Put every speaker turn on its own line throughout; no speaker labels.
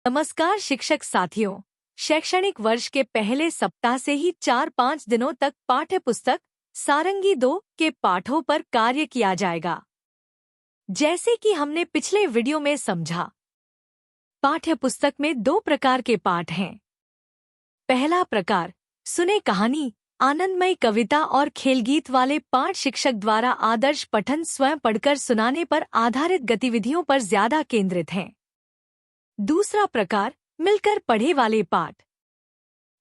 नमस्कार शिक्षक साथियों। शैक्षणिक वर्ष के पहले सप्ताह से ही 4-5 दिनों तक पाठ्य पुस्तक सारंगी 2 के पाठों पर कार्य किया जाएगा। जैसे कि हमने पिछले वीडियो में समझा, पाठ्य पुस्तक में 2 प्रकार के पाठ हैं। पहला प्रकार सुने कहानी, आनंदमय कविता और खेलगीत वाले पाठ शिक्षक द्वारा आदर्श पठन स्वयं पढ़कर सुनाने पर आधारित गतिविधियों पर ज्यादा केंद्रित हैं। दूसरा प्रकार मिलकर पढ़े वाले पाठ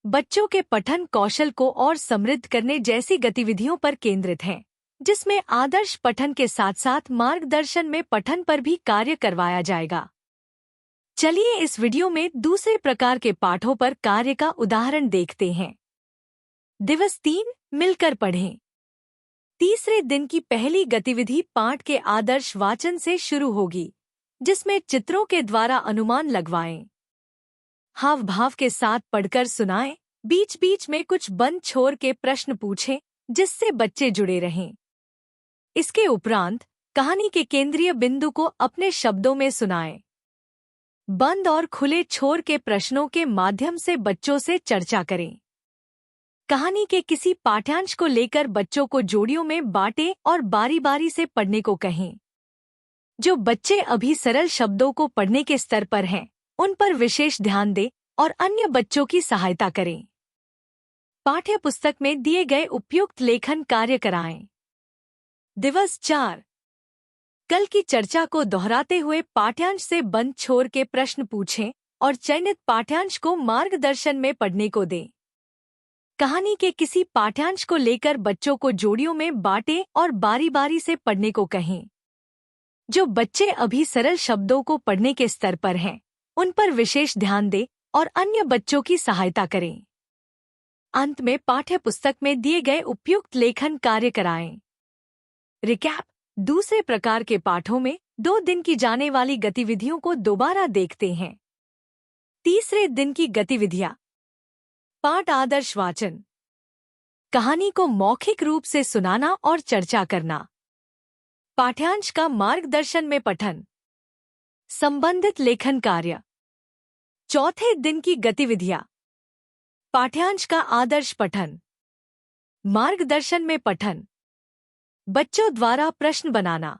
बच्चों के पठन कौशल को और समृद्ध करने जैसी गतिविधियों पर केंद्रित हैं, जिसमें आदर्श पठन के साथ साथ मार्गदर्शन में पठन पर भी कार्य करवाया जाएगा। चलिए इस वीडियो में दूसरे प्रकार के पाठों पर कार्य का उदाहरण देखते हैं। दिवस 3 मिलकर पढ़ें। तीसरे दिन की पहली गतिविधि पाठ के आदर्श वाचन से शुरू होगी, जिसमें चित्रों के द्वारा अनुमान लगवाएं। हाव भाव के साथ पढ़कर सुनाएं। बीच बीच में कुछ बंद छोर के प्रश्न पूछें, जिससे बच्चे जुड़े रहें। इसके उपरांत कहानी के केंद्रीय बिंदु को अपने शब्दों में सुनाएं। बंद और खुले छोर के प्रश्नों के माध्यम से बच्चों से चर्चा करें। कहानी के किसी पाठ्यांश को लेकर बच्चों को जोड़ियों में बांटें और बारी बारी से पढ़ने को कहें। जो बच्चे अभी सरल शब्दों को पढ़ने के स्तर पर हैं, उन पर विशेष ध्यान दें और अन्य बच्चों की सहायता करें। पाठ्य पुस्तक में दिए गए उपयुक्त लेखन कार्य कराएं। दिवस 4 कल की चर्चा को दोहराते हुए पाठ्यांश से बंद छोर के प्रश्न पूछें और चयनित पाठ्यांश को मार्गदर्शन में पढ़ने को दें। कहानी के किसी पाठ्यांश को लेकर बच्चों को जोड़ियों में बांटें और बारी बारी से पढ़ने को कहें। जो बच्चे अभी सरल शब्दों को पढ़ने के स्तर पर हैं, उन पर विशेष ध्यान दें और अन्य बच्चों की सहायता करें। अंत में पाठ्य पुस्तक में दिए गए उपयुक्त लेखन कार्य कराएं। रिकैप: दूसरे प्रकार के पाठों में 2 दिन की जाने वाली गतिविधियों को दोबारा देखते हैं। तीसरे दिन की गतिविधियां: पाठ आदर्श वाचन, कहानी को मौखिक रूप से सुनाना और चर्चा करना, पाठ्यांश का मार्गदर्शन में पठन, संबंधित लेखन कार्य। चौथे दिन की गतिविधियां: पाठ्यांश का आदर्श पठन, मार्गदर्शन में पठन, बच्चों द्वारा प्रश्न बनाना,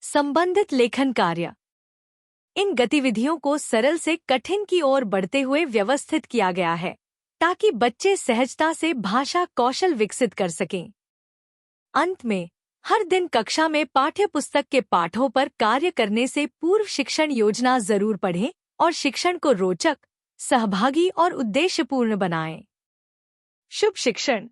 संबंधित लेखन कार्य। इन गतिविधियों को सरल से कठिन की ओर बढ़ते हुए व्यवस्थित किया गया है, ताकि बच्चे सहजता से भाषा कौशल विकसित कर सकें। अंत में हर दिन कक्षा में पाठ्य पुस्तक के पाठों पर कार्य करने से पूर्व शिक्षण योजना जरूर पढ़ें और शिक्षण को रोचक, सहभागी और उद्देश्यपूर्ण बनाएं। शुभ शिक्षण।